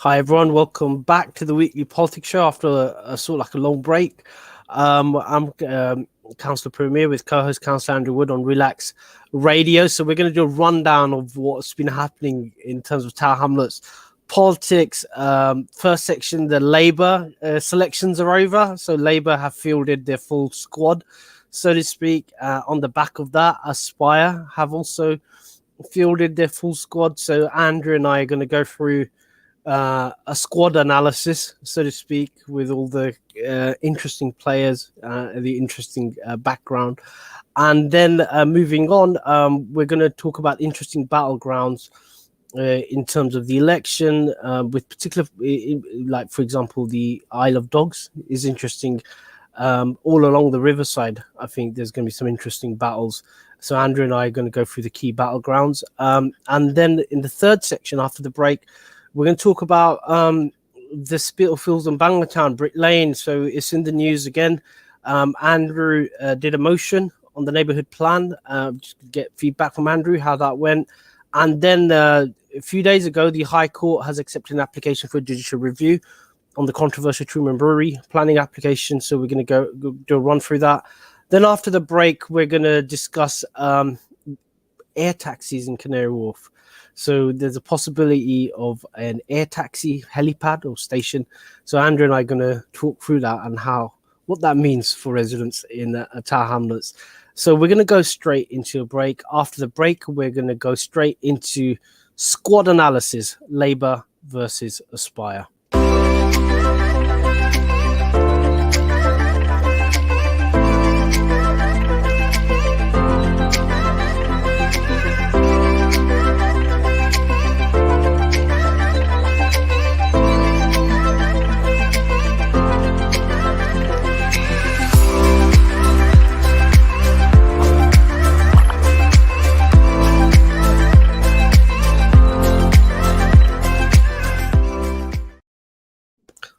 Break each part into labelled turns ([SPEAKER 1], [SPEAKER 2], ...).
[SPEAKER 1] Hi everyone, welcome back to the weekly politics show after a sort of like a long break. I'm Councillor Premier with co-host Councillor Andrew Wood on Relax Radio. So we're going to do a rundown of what's been happening in terms of Tower Hamlets politics. First section, the Labour selections are over. So Labour have fielded their full squad, so to speak. On the back of that, Aspire have also fielded their full squad. So Andrew and I are going to go through a squad analysis, so to speak, with all the interesting players, the interesting background. And then moving on, we're going to talk about interesting battlegrounds in terms of the election, with particular, like, for example, the Isle of Dogs is interesting. All along the riverside, I think there's going to be some interesting battles. So Andrew and I are going to go through the key battlegrounds. And then in the third section, after the break, we're going to talk about the Spitalfields and Banglatown, Brick Lane. So it's in the news again. Andrew did a motion on the neighbourhood plan. Just get feedback from Andrew, how that went. And then a few days ago, the High Court has accepted an application for a judicial review on the controversial Truman Brewery planning application. So we're going to go do a run through that. Then after the break, we're going to discuss air taxis in Canary Wharf. So there's a possibility of an air taxi helipad or station. So Andrew and I are going to talk through that and what that means for residents in Tower Hamlets. So we're going to go straight into a break. After the break, we're going to go straight into squad analysis, Labour versus Aspire.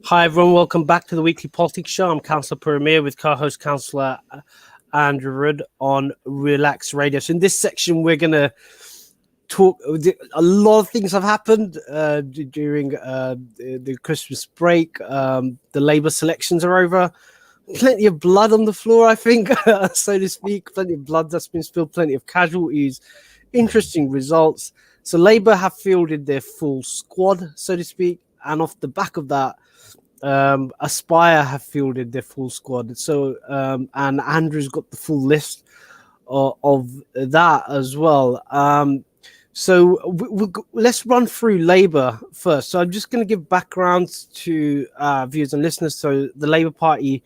[SPEAKER 1] Hi everyone, welcome back to the weekly politics show. I'm Councillor Premier with co-host Councillor Andrew Wood on Relax Radio. So in this section, we're going to talk. A lot of things have happened during the Christmas break. The Labour selections are over. Plenty of blood on the floor, I think, so to speak. Plenty of blood that's been spilled, plenty of casualties. Interesting results. So Labour have fielded their full squad, so to speak. And off the back of that, Aspire have fielded their full squad. So and Andrew's got the full list of that as well. So let's run through Labour first. So I'm just going to give background to viewers and listeners. So the Labour Party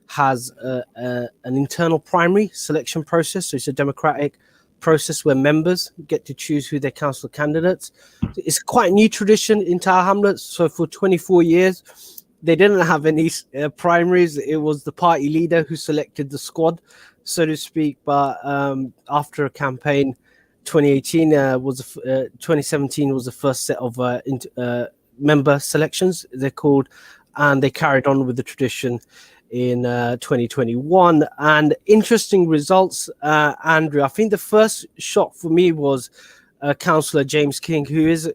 [SPEAKER 1] has an internal primary selection process. So it's a democratic process where members get to choose who their council candidates. It's quite a new tradition in Tower Hamlets. So for 24 years, they didn't have any primaries. It was the party leader who selected the squad, so to speak. But after a campaign, 2017 was the first set of member selections, they're called, and they carried on with the tradition in 2021. And interesting results, Andrew. I think the first shock for me was Councillor James King, who is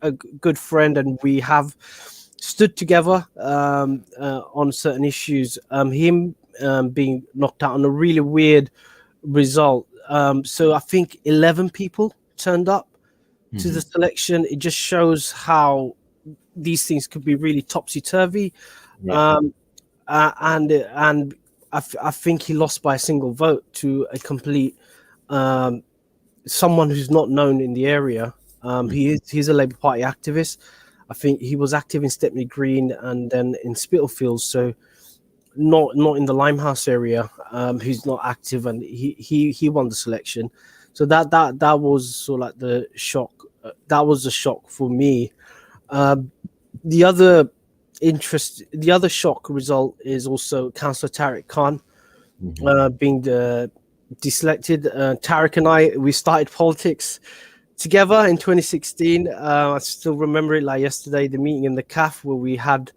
[SPEAKER 1] a good friend, and we have stood together on certain issues. Him being knocked out on a really weird result. So I think 11 people turned up to the selection. It just shows how these things could be really topsy-turvy. Yeah. And I think he lost by a single vote to a complete someone who's not known in the area. He's a Labour Party activist. I think he was active in Stepney Green and then in Spitalfields, so not in the Limehouse area. He's not active, and he won the selection. So that was sort of like the shock. That was a shock for me. The other shock result is also Councillor Tariq Khan being deselected. Tariq and I, we started politics together in 2016. I still remember it like yesterday, the meeting in the CAF where we had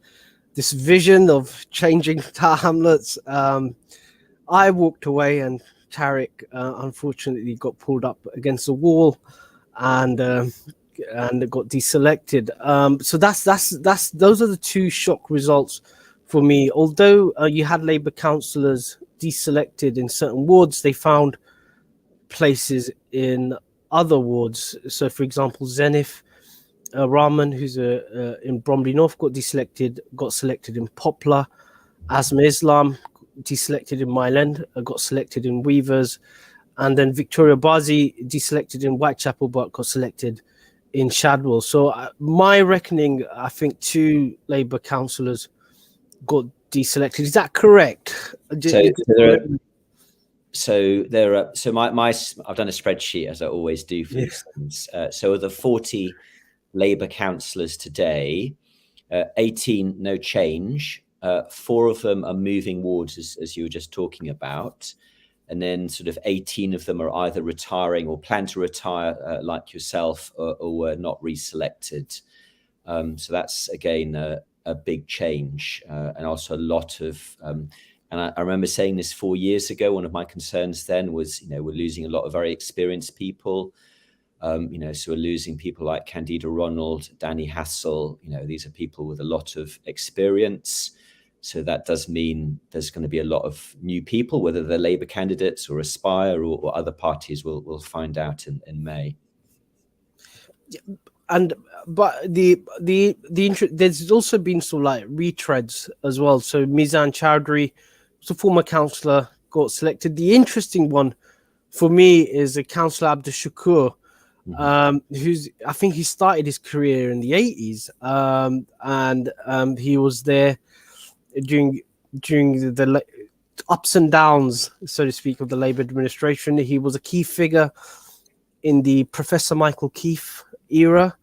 [SPEAKER 1] this vision of changing Tower Hamlets. I walked away and Tariq unfortunately got pulled up against the wall and and got deselected. So that's those are the two shock results for me. Although you had Labour councillors deselected in certain wards, they found places in other wards. So, for example, Zenith Rahman, who's in Bromley North, got selected in Poplar. Asma Islam deselected in Mile got selected in Weavers, and then Victoria Bazi deselected in Whitechapel but got selected in Shadwell. So my reckoning, I think 2 Labour councillors got deselected. Is that correct?
[SPEAKER 2] So I've done a spreadsheet, as I always do for these things. So of the 40 Labour councillors today, 18 no change. 4 of them are moving wards, as you were just talking about. And then sort of 18 of them are either retiring or plan to retire, like yourself, or were not reselected. So that's, again, a big change, and also a lot of... and I remember saying this 4 years ago. One of my concerns then was, we're losing a lot of very experienced people. So we're losing people like Candida Ronald, Danny Hassel. These are people with a lot of experience. So that does mean there's going to be a lot of new people, whether they're Labour candidates or Aspire or other parties. We'll find out in May.
[SPEAKER 1] But there's also been some like retreads as well. So Mizan Chowdhury, who's a former councillor, got selected. The interesting one for me is a Councillor Abdul Shakur, who's, I think he started his career in the 80s, and he was there during the ups and downs, so to speak, of the Labour administration. He was a key figure in the Professor Michael Keefe era.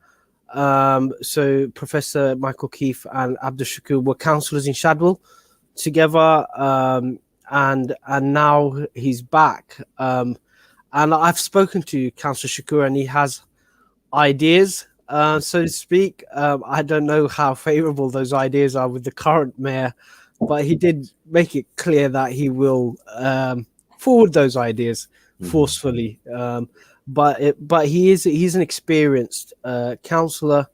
[SPEAKER 1] So Professor Michael Keefe and Abdul Shakur were councillors in Shadwell together, and now he's back. And I've spoken to Councillor Shakur, and he has ideas, so to speak. I don't know how favourable those ideas are with the current mayor, but he did make it clear that he will forward those ideas forcefully. But he's an experienced councillor,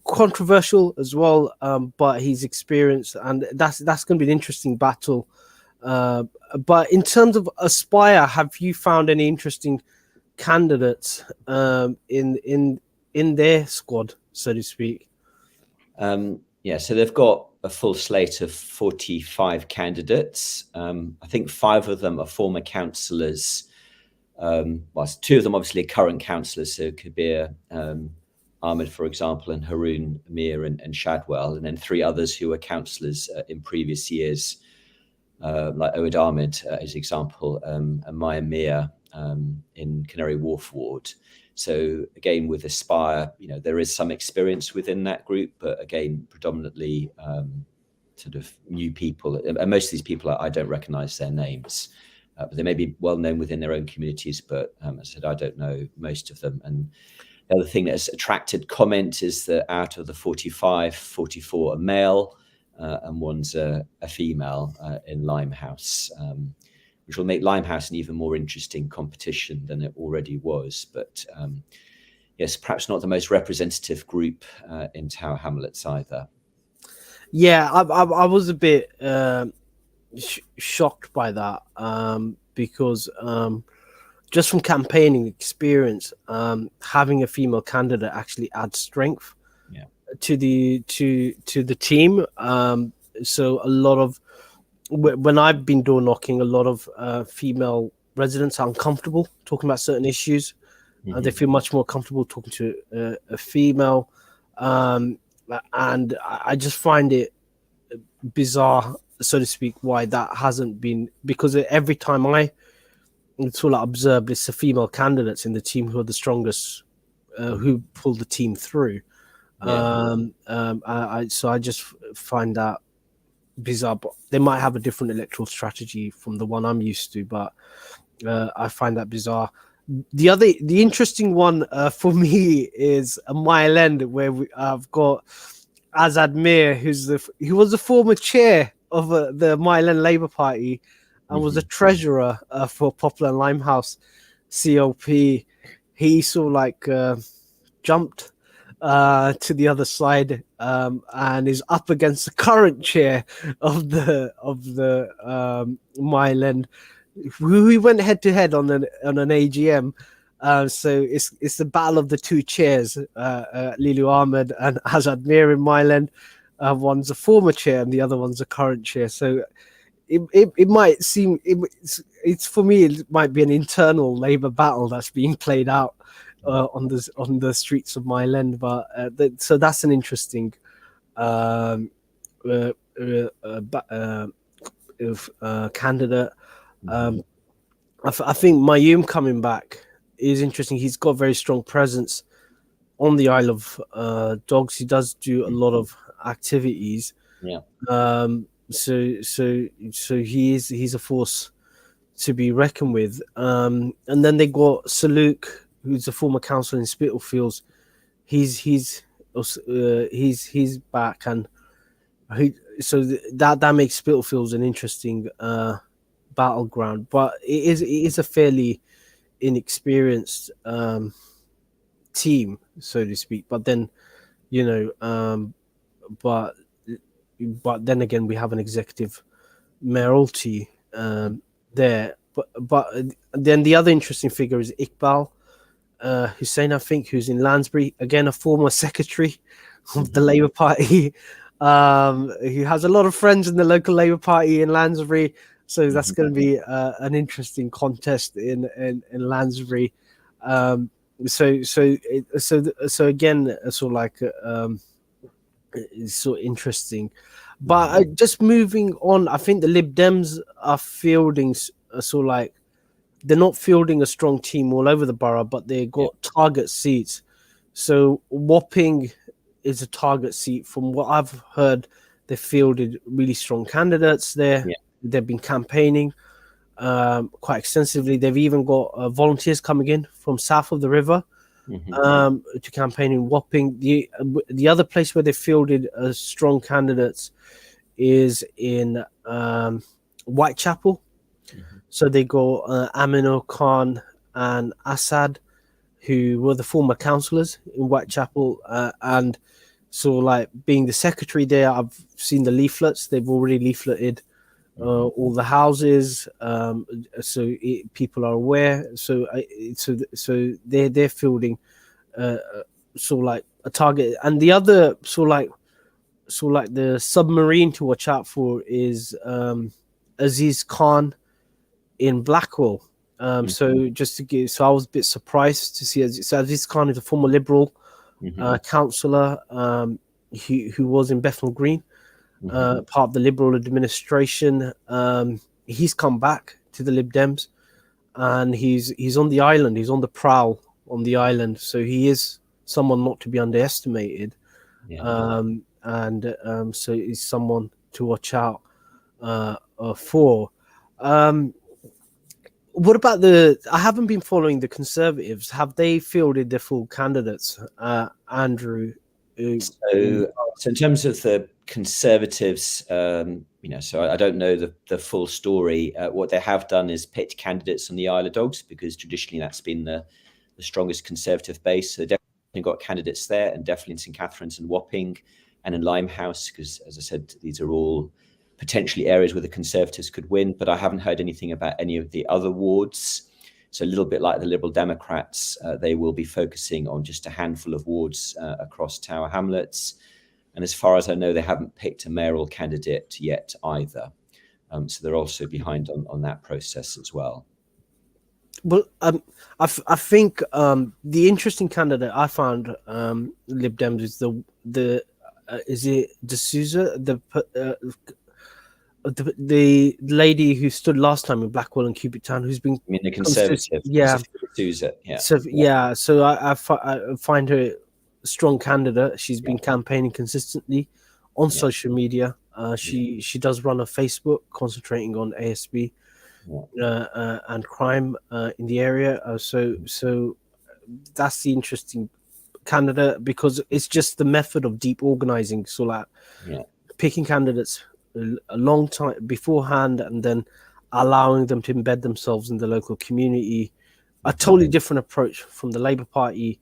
[SPEAKER 1] controversial as well, but he's experienced, and that's going to be an interesting battle. But in terms of Aspire, have you found any interesting candidates in their squad, so to speak?
[SPEAKER 2] Yeah, so they've got a full slate of 45 candidates. I think 5 of them are former councillors. Well, 2 of them obviously are current councillors, so Kabir Ahmed, for example, and Haroon Amir and Shadwell, and then 3 others who were councillors in previous years, like Owed Ahmed, as example, and Miah in Canary Wharf ward. So again, with Aspire, there is some experience within that group, but again, predominantly sort of new people. And most of these people, I don't recognise their names. But they may be well known within their own communities, but as I said, I don't know most of them. And the other thing that has attracted comment is that out of the 45, 44 are male, and 1's a female in Limehouse, which will make Limehouse an even more interesting competition than it already was. But yes, perhaps not the most representative group in Tower Hamlets either.
[SPEAKER 1] Yeah, I was a bit shocked by that, because just from campaigning experience, having a female candidate actually adds strength to the team. So a lot of, when I've been door knocking, a lot of female residents are uncomfortable talking about certain issues. They feel much more comfortable talking to a female, and I just find it bizarre, so to speak, why that hasn't been, because every time I sort of observed, it's the female candidates in the team who are the strongest, who pull the team through. So I just find that bizarre, but they might have a different electoral strategy from the one I'm used to, but I find that bizarre. The interesting one for me is a Mile End, where I've got Azad Mir, who was the former chair of the Mile End Labour Party and was a treasurer for Poplar and Limehouse CLP. he sort of like jumped to the other side and is up against the current chair of the Myland, who we went head to head on an AGM. So it's the battle of the two chairs, Lilu Ahmed and Azad Mir in Myland. One's a former chair and the other one's a current chair. So it might seem it's for me it might be an internal Labour battle that's being played out on the streets of Myland, but so that's an interesting candidate. I think Mayum coming back is interesting. He's got very strong presence on the Isle of Dogs. He does do a lot of activities.
[SPEAKER 2] Yeah.
[SPEAKER 1] So he's a force to be reckoned with. And then they got Saluk, who's a former councillor in Spitalfields. He's back, and that makes Spitalfields an interesting battleground. But it is a fairly inexperienced team, so to speak. But then, but then again, we have an executive mayoralty there. But then the other interesting figure is Iqbal Hussein, I think, who's in Lansbury, again a former secretary of the Labour Party. He has a lot of friends in the local Labour Party in Lansbury, so that's going to be an interesting contest in Lansbury. So again, sort of like it's sort of interesting. But just moving on, I think the Lib Dems are fielding sort of like they're not fielding a strong team all over the borough, but they got target seats. So Wapping is a target seat. From what I've heard, they fielded really strong candidates there. Yeah. They've been campaigning quite extensively. They've even got volunteers coming in from south of the river to campaign in Wapping. The other place where they fielded strong candidates is in Whitechapel. So they got Amino Khan and Assad, who were the former councillors in Whitechapel. And so, like, being the secretary there, I've seen the leaflets. They've already leafleted all the houses, so people are aware. So they're fielding sort of like a target. And the other sort of like the submarine to watch out for is Aziz Khan in Blackwell. So just to give, so I was a bit surprised to see Aziz Khan is a former Liberal councillor who was in Bethnal Green, part of the Liberal administration. He's come back to the Lib Dems, and he's on the island. He's on the prowl on the island, so he is someone not to be underestimated. So he's someone to watch out for. What about I haven't been following the Conservatives. Have they fielded their full candidates, Andrew?
[SPEAKER 2] So in terms of the Conservatives, so I don't know the full story. What they have done is picked candidates on the Isle of Dogs, because traditionally that's been the strongest Conservative base. So they've definitely got candidates there, and definitely in St Catherine's and Wapping and in Limehouse, because, as I said, these are all potentially areas where the Conservatives could win. But I haven't heard anything about any of the other wards. So a little bit like the Liberal Democrats, they will be focusing on just a handful of wards across Tower Hamlets. And as far as I know, they haven't picked a mayoral candidate yet either. So they're also behind on that process as well.
[SPEAKER 1] Well, I think the interesting candidate I found Lib Dems is is it D'Souza, the lady who stood last time in Blackwell and Cubic Town, who's been
[SPEAKER 2] the Conservative,
[SPEAKER 1] D'Souza, So I find her a strong candidate. She's been campaigning consistently on social media. She does run a Facebook concentrating on ASB and crime in the area. So that's the interesting candidate, because it's just the method of deep organizing. So like picking candidates a long time beforehand and then allowing them to embed themselves in the local community a totally different approach from the Labour Party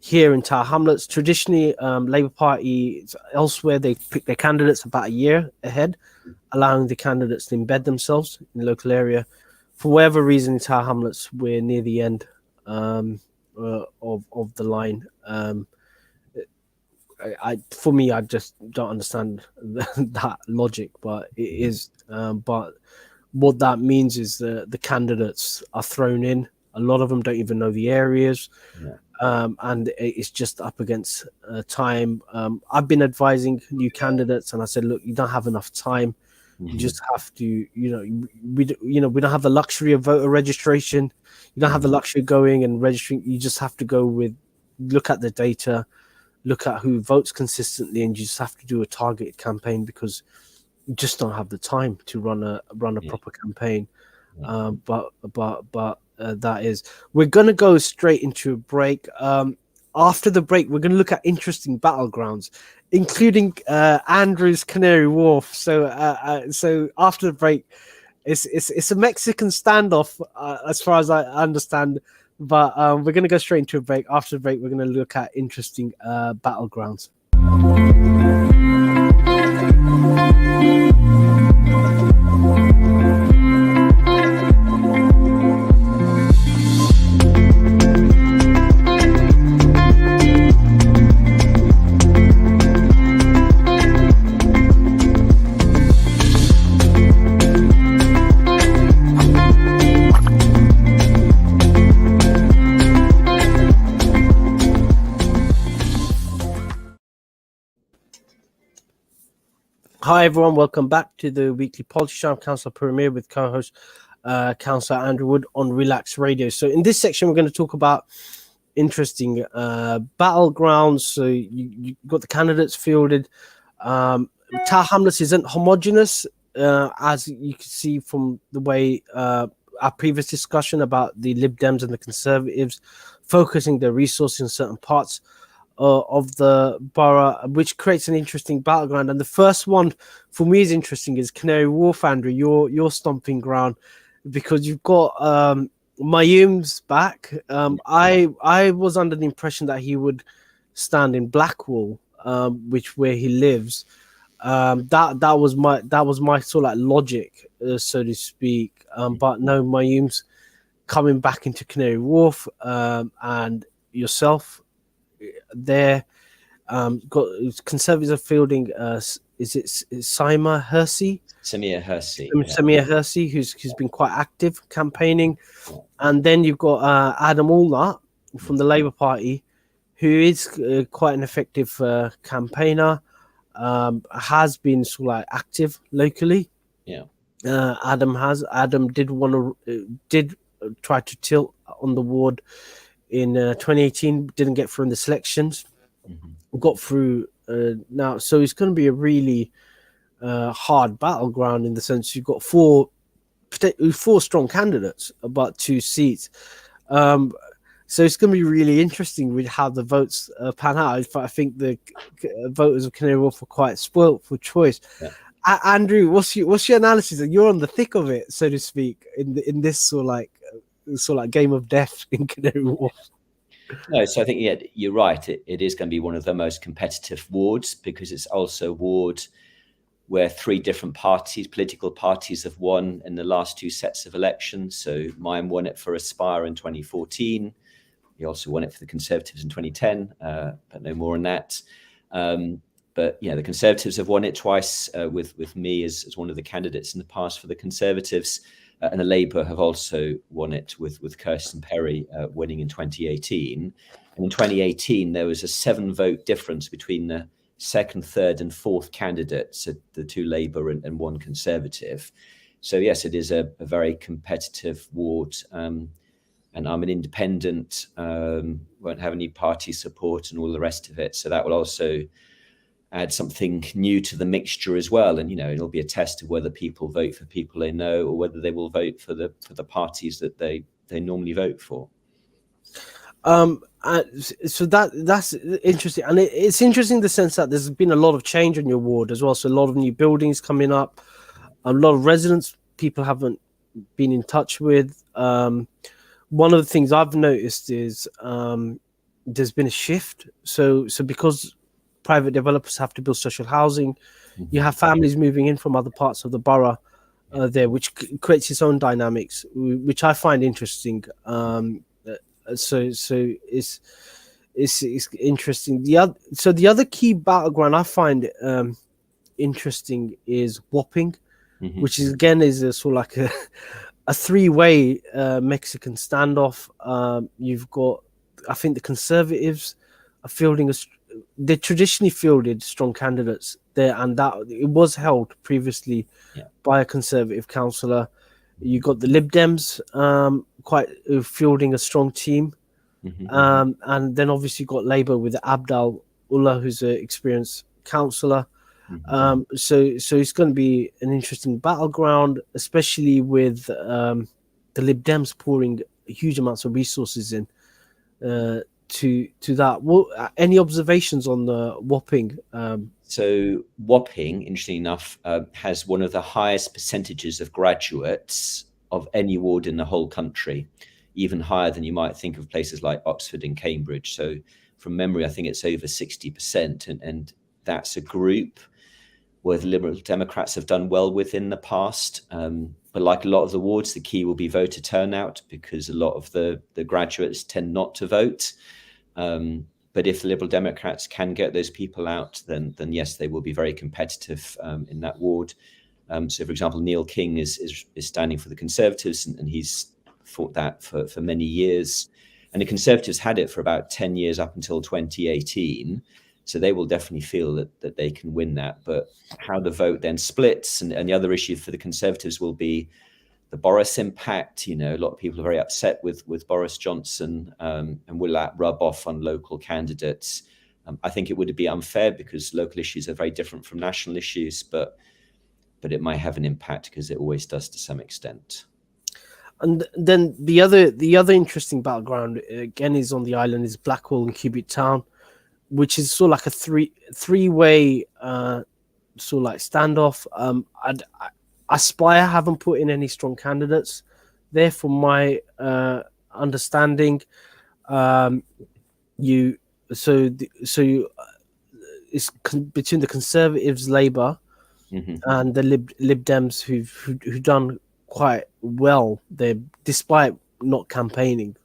[SPEAKER 1] here in Tower Hamlets. Traditionally, Labour Party elsewhere, they pick their candidates about a year ahead, allowing the candidates to embed themselves in the local area. For whatever reason, in Tower Hamlets, we're near the end of the line. For me, I just don't understand that logic, but it is. But what that means is the candidates are thrown in. A lot of them don't even know the areas. And it's just up against time. I've been advising new candidates, and I said, look, you don't have enough time. You just have to, we don't have the luxury of voter registration. You don't have the luxury of going and registering. You just have to look at the data, look at who votes consistently, and you just have to do a targeted campaign because you just don't have the time to run a proper campaign. But that is, we're going to go straight into a break. After the break, we're going to look at interesting battlegrounds, including Andrew's Canary Wharf. So after the break, it's a Mexican standoff, as far as I understand. But we're going to go straight into a break. After the break, we're going to look at interesting battlegrounds. Hi everyone, welcome back to the weekly politics show. I'm Councillor Puru with co-host Councillor Andrew Wood on Relax Radio. So in this section, we're going to talk about interesting battlegrounds. So you got the candidates fielded. Tower Hamlets isn't homogenous, as you can see from the way our previous discussion about the Lib Dems and the Conservatives focusing their resources in certain parts of the borough, which creates an interesting battleground. And the first one for me is interesting is Canary Wharf, Andrew, your stomping ground, because you've got Mayum's back. I was under the impression that he would stand in Blackwall, where he lives. That was my sort of like logic, so to speak. But no, Mayum's coming back into Canary Wharf, and yourself there. Got Conservatives are fielding. Is it Samia Hirsi?
[SPEAKER 2] Samia Hirsi.
[SPEAKER 1] Samia Hirsi, who's been quite active campaigning, and then you've got Adam Allnut from the Labour Party, who is quite an effective campaigner. Has been sort of like active locally. Adam did try to tilt on the ward in 2018, didn't get through in the selections. Got through now, so it's going to be a really hard battleground in the sense you've got four strong candidates, but 2 seats. So it's going to be really interesting with how the votes pan out. I think the voters of Canary Wharf are quite spoilt for choice. Andrew, what's your analysis? You're on the thick of it, so to speak, in this sort of like game of death in Canary Wharf.
[SPEAKER 2] No, so I think you're right. It is going to be one of the most competitive wards because it's also a ward where 3 different political parties have won in the last 2 sets of elections. So Miah won it for Aspire in 2014. He also won it for the Conservatives in 2010, but no more on that. But the Conservatives have won it twice with me as one of the candidates in the past for the Conservatives. And the Labour have also won it with Kirsten Perry winning in 2018. And in 2018, there was a 7-vote difference between the 2nd, 3rd and 4th candidates, the 2 Labour and 1 Conservative. So, yes, it is a very competitive ward. And I'm an independent, won't have any party support and all the rest of it. So that will also add something new to the mixture as well, and it'll be a test of whether people vote for people they know or whether they will vote for the parties that they normally vote for.
[SPEAKER 1] So that's interesting, and it's interesting in the sense that there's been a lot of change in your ward as well. So a lot of new buildings coming up, a lot of residents people haven't been in touch with. one of the things I've noticed is there's been a shift. So because private developers have to build social housing, you have families moving in from other parts of the borough there, which creates its own dynamics, which I find interesting. So it's interesting. The other key battleground I find interesting is Wapping, which is again is a sort of like a three-way Mexican standoff. You've got, I think, the Conservatives are fielding they traditionally fielded strong candidates there, and that it was held previously by a Conservative councillor. You got the Lib Dems fielding a strong team, and then obviously you got Labour with Abdal Ullah, who's an experienced councillor. So it's going to be an interesting battleground, especially with the Lib Dems pouring huge amounts of resources in to that. Any observations on the Wapping?
[SPEAKER 2] So Wapping, interestingly enough, has one of the highest percentages of graduates of any ward in the whole country, even higher than you might think of places like Oxford and Cambridge. So from memory, I think it's over 60%, and that's a group where the Liberal Democrats have done well with in the past. But like a lot of the wards, the key will be voter turnout, because a lot of the graduates tend not to vote. But if the Liberal Democrats can get those people out, then yes, they will be very competitive in that ward. So, for example, Neil King is standing for the Conservatives, and he's fought that for many years. And the Conservatives had it for about 10 years up until 2018. So they will definitely feel that they can win that. But how the vote then splits, and the other issue for the Conservatives will be the Boris impact. You know, a lot of people are very upset with Boris Johnson, and will that rub off on local candidates? I think it would be unfair, because local issues are very different from national issues, but it might have an impact, because it always does to some extent.
[SPEAKER 1] And then the other interesting battleground again is on the island is Blackwall and Cubic Town, which is sort of like a three-way sort of like standoff. Aspire haven't put in any strong candidates there, from my understanding. It's between the Conservatives, Labour, and the Lib Dems who've done quite well there, despite not campaigning.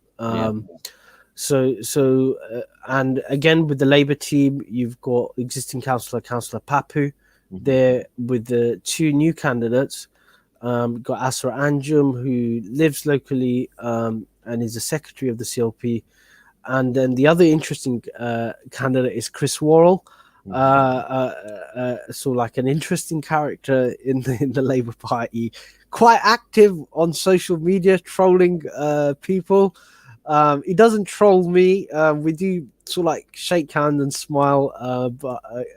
[SPEAKER 1] And again, with the Labour team, you've got existing Councillor Papu there with the two new candidates. Got Asra Anjum, who lives locally and is the secretary of the CLP. And then the other interesting candidate is Chris Worrell. So like an interesting character in the Labour Party, quite active on social media, trolling people. He doesn't troll me. We do sort of like shake hands and smile,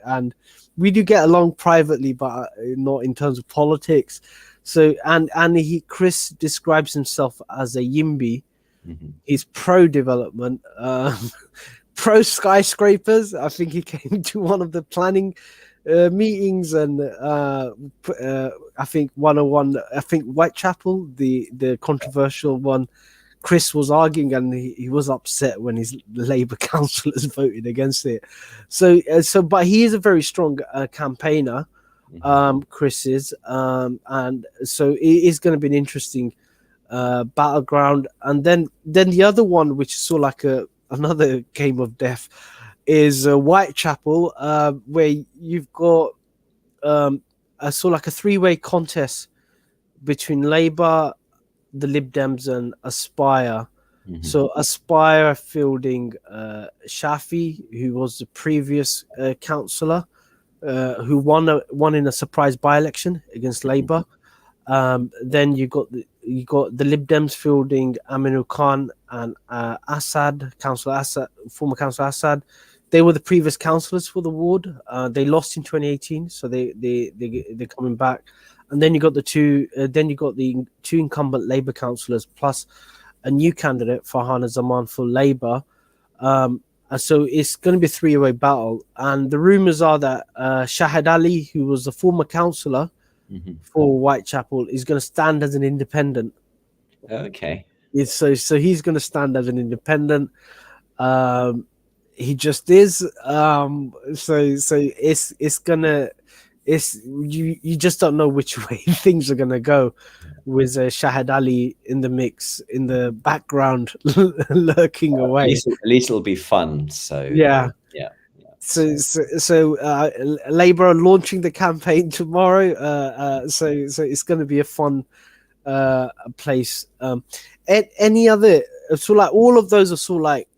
[SPEAKER 1] and we do get along privately, but not in terms of politics. So Chris describes himself as a YIMBY. He's pro development, pro skyscrapers. I think he came to one of the planning meetings, and I think 101. I think Whitechapel, the controversial one. Chris was arguing, and he was upset when his Labour councillors voted against it. But he is a very strong campaigner. Chris is, and so it is going to be an interesting battleground. And then the other one, which is sort of like another game of death, is Whitechapel, where you've got a sort of like a three-way contest between Labour, the Lib Dems, and Aspire. So Aspire fielding Shafi, who was the previous councillor, who won in a surprise by-election against Labour. Then you got the Lib Dems fielding Aminu Khan and former Councillor Assad. They were the previous councillors for the ward. They lost in 2018, so they're coming back. And then you got the two incumbent Labour councillors plus a new candidate, Farhana Zaman, for Labour. And so it's going to be a three-way battle. And the rumours are that Shahid Ali, who was the former councillor for Whitechapel, is going to stand as an independent.
[SPEAKER 2] Okay.
[SPEAKER 1] So he's going to stand as an independent. He just is. So it's gonna it's you just don't know which way things are gonna go, with Shahid Ali in the mix in the background lurking away.
[SPEAKER 2] At least it'll be fun. So
[SPEAKER 1] Yeah.
[SPEAKER 2] yeah.
[SPEAKER 1] So Labour are launching the campaign tomorrow. So it's going to be a fun place. Any other, so like all of those are sort of like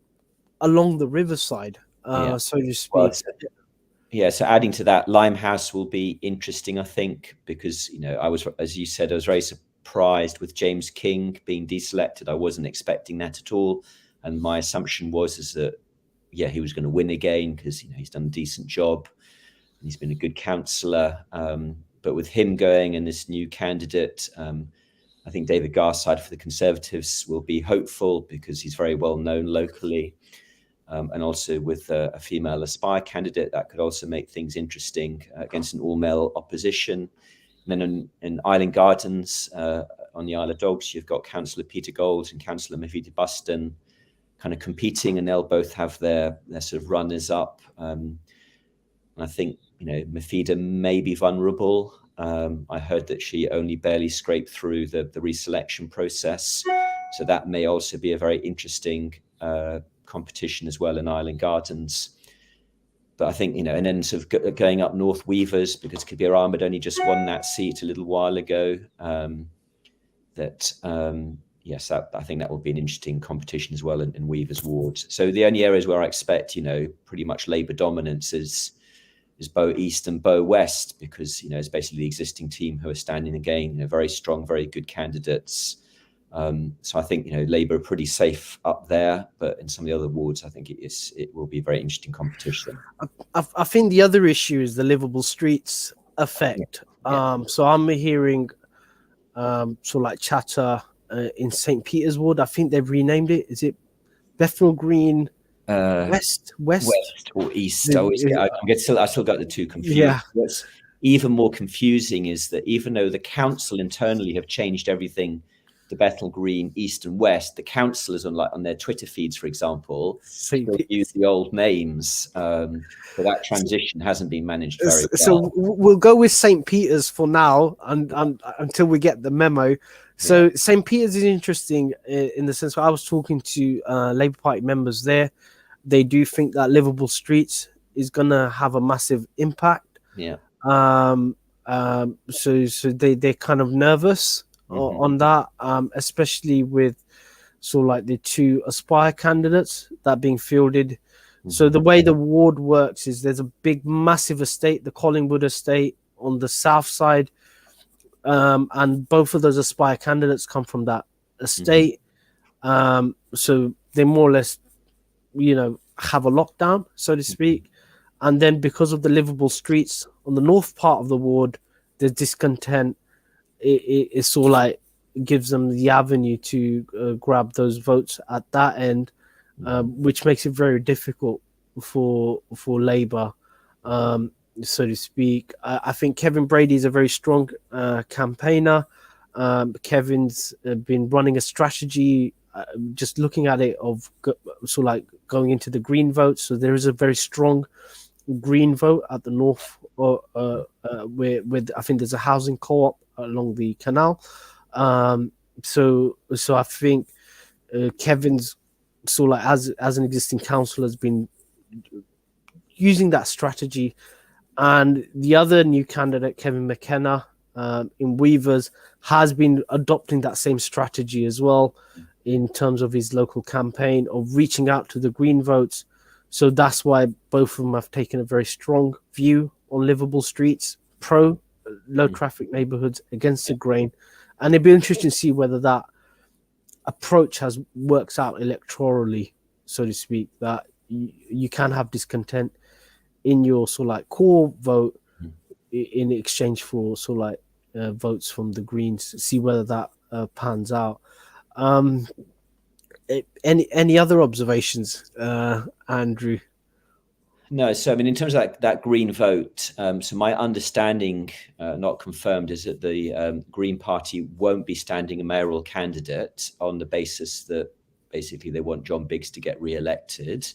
[SPEAKER 1] along the riverside, so to speak.
[SPEAKER 2] Well, so adding to that, Limehouse will be interesting, I think, because I was, as you said, I was very surprised with James King being deselected. I wasn't expecting that at all, and my assumption was that he was going to win again because he's done a decent job and he's been a good councillor. But with him going and this new candidate, I think David Garside for the Conservatives will be hopeful because he's very well known locally. And also with a female Aspire candidate, that could also make things interesting against an all-male opposition. And then in Island Gardens, on the Isle of Dogs, you've got Councillor Peter Gold and Councillor Mafidi Buston kind of competing, and they'll both have their sort of runners up. And I think Mafida may be vulnerable. I heard that she only barely scraped through the reselection process, so that may also be a very interesting competition as well in Island Gardens. But I think and then sort of going up North Weavers, because Kabir Ahmed only just won that seat a little while ago. Yes, I think that will be an interesting competition as well in Weavers wards. So the only areas where I expect pretty much Labour dominance is Bow East and Bow West, because it's basically the existing team who are standing again, very strong, very good candidates. So I think Labour are pretty safe up there, but in some of the other wards, I think it will be a very interesting competition.
[SPEAKER 1] I think the other issue is the livable streets effect. So I'm hearing sort of like chatter in St. Peter's ward. I think they've renamed it. Is it Bethnal Green West
[SPEAKER 2] or East? I still got the two confused.
[SPEAKER 1] Yeah.
[SPEAKER 2] What's even more confusing is that even though the council internally have changed everything, the Bethnal Green East and West, the councillors on their Twitter feeds, for example, still use the old names. So that transition hasn't been managed very well.
[SPEAKER 1] So we'll go with St. Peter's for now, and until we get the memo. So St. Peter's is interesting in the sense where I was talking to Labour Party members there. They do think that livable streets is going to have a massive impact.
[SPEAKER 2] Yeah.
[SPEAKER 1] So they're kind of nervous on that, especially with sort of like the two Aspire candidates that being fielded. So the way the ward works is there's a big, massive estate, the Collingwood estate on the south side, and both of those Aspire candidates come from that estate. So they more or less, have a lockdown, so to speak. And then because of the livable streets on the north part of the ward, there's discontent. It's sort of like gives them the avenue to grab those votes at that end, which makes it very difficult for Labour, so to speak. I think Kevin Brady is a very strong campaigner. Kevin's been running a strategy, just looking at it, of sort of like going into the green vote. So there is a very strong green vote at the north, where I think there's a housing co-op along the canal. So I think Kevin's sort of like as an existing councillor has been using that strategy, and the other new candidate, Kevin McKenna, in Weavers, has been adopting that same strategy as well in terms of his local campaign of reaching out to the green votes. So that's why both of them have taken a very strong view on livable streets, pro low traffic neighborhoods, against the grain. And it'd be interesting to see whether that approach works out electorally, so to speak, that you can have discontent in your sort of like core vote in exchange for sort of like votes from the Greens. See whether that pans out. Any other observations, Andrew?
[SPEAKER 2] No, so I mean, in terms of that Green vote, so my understanding, not confirmed, is that the Green Party won't be standing a mayoral candidate on the basis that basically they want John Biggs to get re-elected.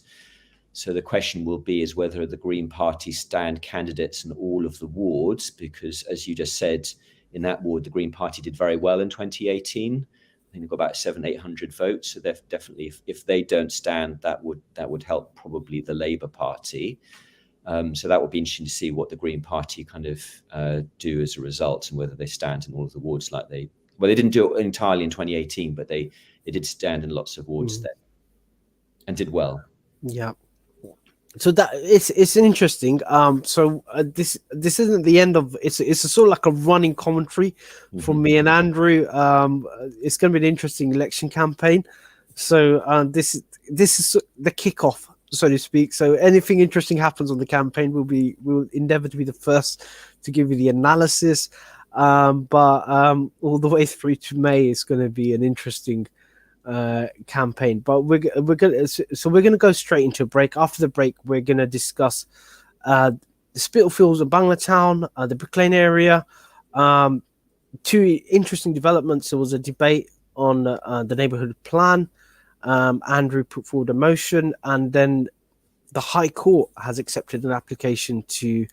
[SPEAKER 2] So the question will be is whether the Green Party stand candidates in all of the wards, because as you just said, in that ward, the Green Party did very well in 2018. I think they've got about 700-800 votes. So they're definitely, if they don't stand, that would help probably the Labour Party. So that would be interesting to see what the Green Party kind of do as a result, and whether they stand in all of the wards like they didn't do it entirely in 2018, but they did stand in lots of wards then and did well.
[SPEAKER 1] Yeah. So that it's interesting. So this isn't the end of it's a sort of like a running commentary from me and Andrew. It's going to be an interesting election campaign. So this is the kickoff, so to speak. So anything interesting happens on the campaign, we'll endeavour to be the first to give you the analysis. But all the way through to May is going to be an interesting campaign. But we're gonna go straight into a break. After the break, we're gonna discuss the Spitalfields of Banglatown, the Brick Lane area. Two interesting developments. There was a debate on the neighbourhood plan. Andrew put forward a motion, and then the High Court has accepted an application to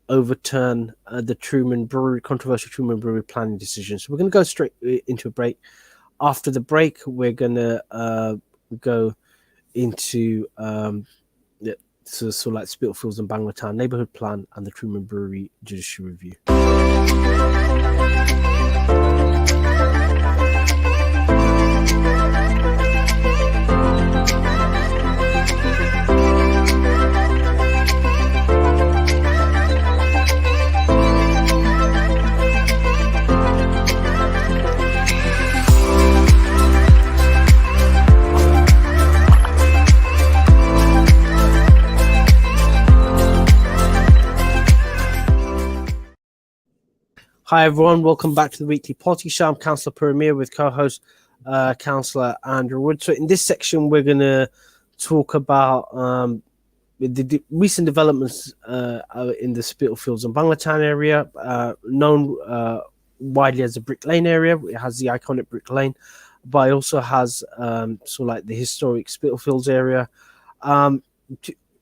[SPEAKER 1] overturn the controversial Truman Brewery planning decision. So we're going to go straight into a break. After the break, we're going to go into sort of like Spitalfields and Banglatown neighbourhood plan and the Truman Brewery judicial review. Hi everyone, welcome back to the weekly politics show. I'm Councillor Puru with co-host Councillor Andrew Wood. So in this section, we're going to talk about the recent developments in the Spitalfields and Banglatown area, known widely as the Brick Lane area. It has the iconic Brick Lane, but it also has sort of like the historic Spitalfields area.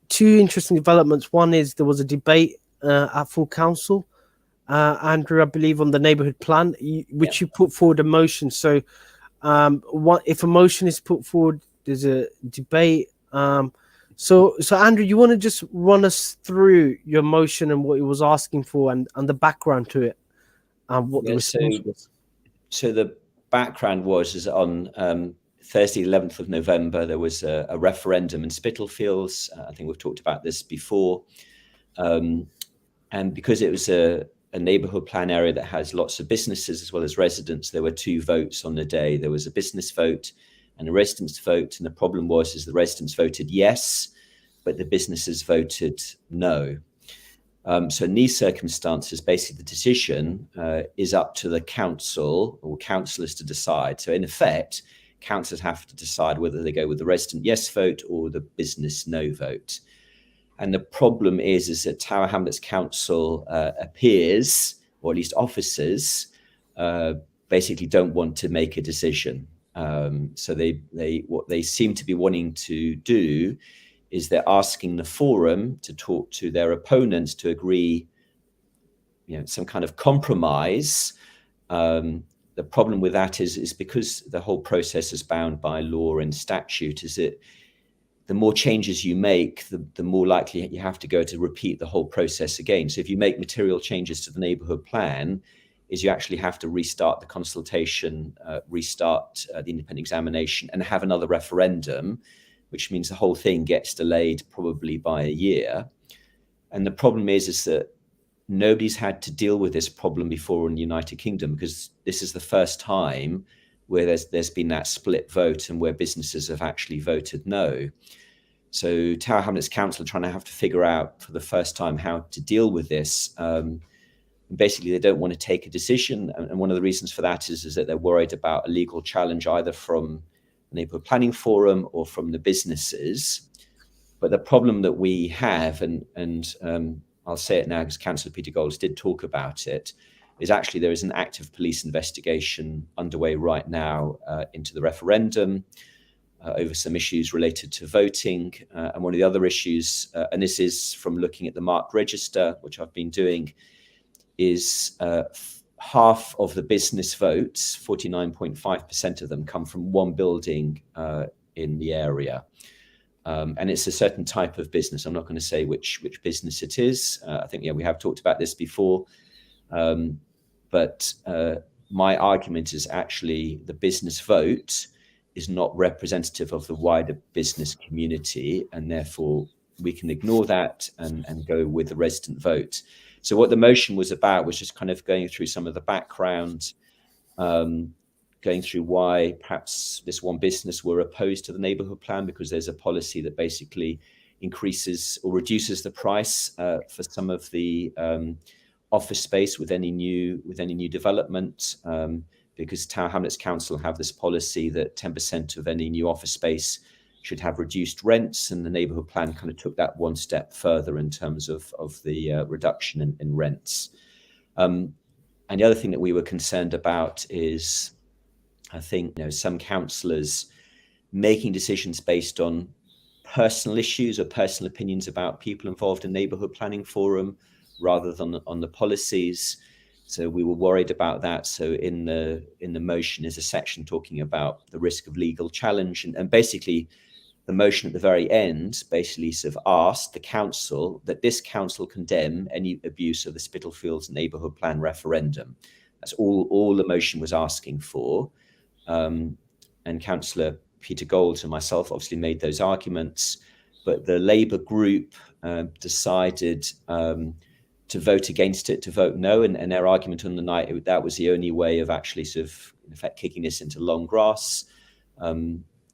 [SPEAKER 1] Two interesting developments. One is there was a debate at full council, Andrew, I believe, on the neighbourhood plan, which you put forward a motion. So if a motion is put forward, there's a debate. So Andrew, you want to just run us through your motion and what it was asking for and the background to it, and what the response was?
[SPEAKER 2] So the background was on Thursday, 11th of November, there was a referendum in Spitalfields. I think we've talked about this before. And because it was a neighbourhood plan area that has lots of businesses as well as residents, there were two votes on the day. There was a business vote and a residents vote. And the problem was the residents voted yes, but the businesses voted no. So in these circumstances, basically the decision is up to the council or councillors to decide. So in effect, councillors have to decide whether they go with the resident yes vote or the business no vote. And the problem is that Tower Hamlets Council appears, or at least officers, basically don't want to make a decision. So what they seem to be wanting to do is they're asking the forum to talk to their opponents to agree, some kind of compromise. The problem with that is because the whole process is bound by law and statute, is that the more changes you make, the more likely you have to go to repeat the whole process again. So if you make material changes to the neighbourhood plan, you actually have to restart the consultation, restart the independent examination, and have another referendum, which means the whole thing gets delayed probably by a year. And the problem is that nobody's had to deal with this problem before in the United Kingdom, because this is the first time where there's been that split vote and where businesses have actually voted no. So Tower Hamlets Council are trying to have to figure out for the first time how to deal with this. Basically, they don't want to take a decision. And one of the reasons for that is that they're worried about a legal challenge either from the Neighbourhood Planning Forum or from the businesses. But the problem that we have, and I'll say it now because Councillor Peter Golds did talk about it, is actually there is an active police investigation underway right now into the referendum over some issues related to voting. And one of the other issues, and this is from looking at the marked register, which I've been doing, is half of the business votes, 49.5% of them, come from one building in the area. And it's a certain type of business. I'm not going to say which business it is. I think, we have talked about this before. But my argument is actually the business vote is not representative of the wider business community, and therefore we can ignore that and go with the resident vote. So what the motion was about was just kind of going through some of the background, going through why perhaps this one business were opposed to the neighbourhood plan, because there's a policy that basically increases or reduces the price for some of the office space with any new development, because Tower Hamlets Council have this policy that 10% of any new office space should have reduced rents, and the neighbourhood plan kind of took that one step further in terms of the reduction in rents. And the other thing that we were concerned about is, I think, some councillors making decisions based on personal issues or personal opinions about people involved in neighbourhood planning forum rather than on the policies. So we were worried about that. So in the motion is a section talking about the risk of legal challenge, and basically the motion at the very end basically sort of asked the council that this council condemn any abuse of the Spitalfields neighbourhood plan referendum. That's all the motion was asking for. And Councillor Peter Golds and myself obviously made those arguments, but the Labour group decided to vote against it, to vote no, and their argument on the night, that was the only way of actually sort of, in effect, kicking this into long grass,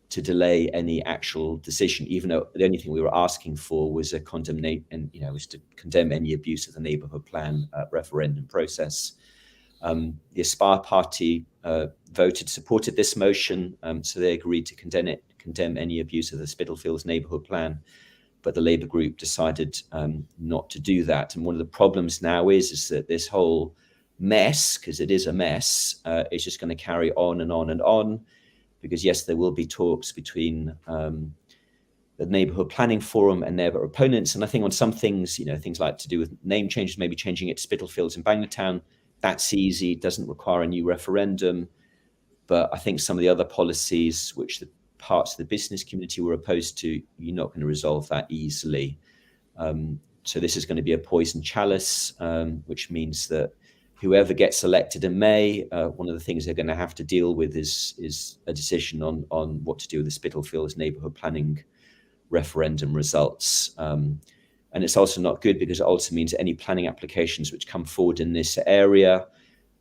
[SPEAKER 2] to delay any actual decision, even though the only thing we were asking for was a condemnation, and was to condemn any abuse of the neighbourhood plan referendum process. The Aspire Party supported this motion, so they agreed to condemn any abuse of the Spitalfields neighbourhood plan. But the Labour group decided not to do that. And one of the problems now is that this whole mess, because it is a mess, is just going to carry on and on and on. Because yes, there will be talks between the Neighbourhood Planning Forum and their opponents. And I think on some things, things like to do with name changes, maybe changing it to Spitalfields and Banglatown, that's easy, doesn't require a new referendum. But I think some of the other policies, which the parts of the business community were opposed to, you're not going to resolve that easily. So this is going to be a poison chalice, which means that whoever gets elected in May, one of the things they're going to have to deal with is a decision on what to do with the Spitalfields neighbourhood planning referendum results. And it's also not good because it also means any planning applications which come forward in this area,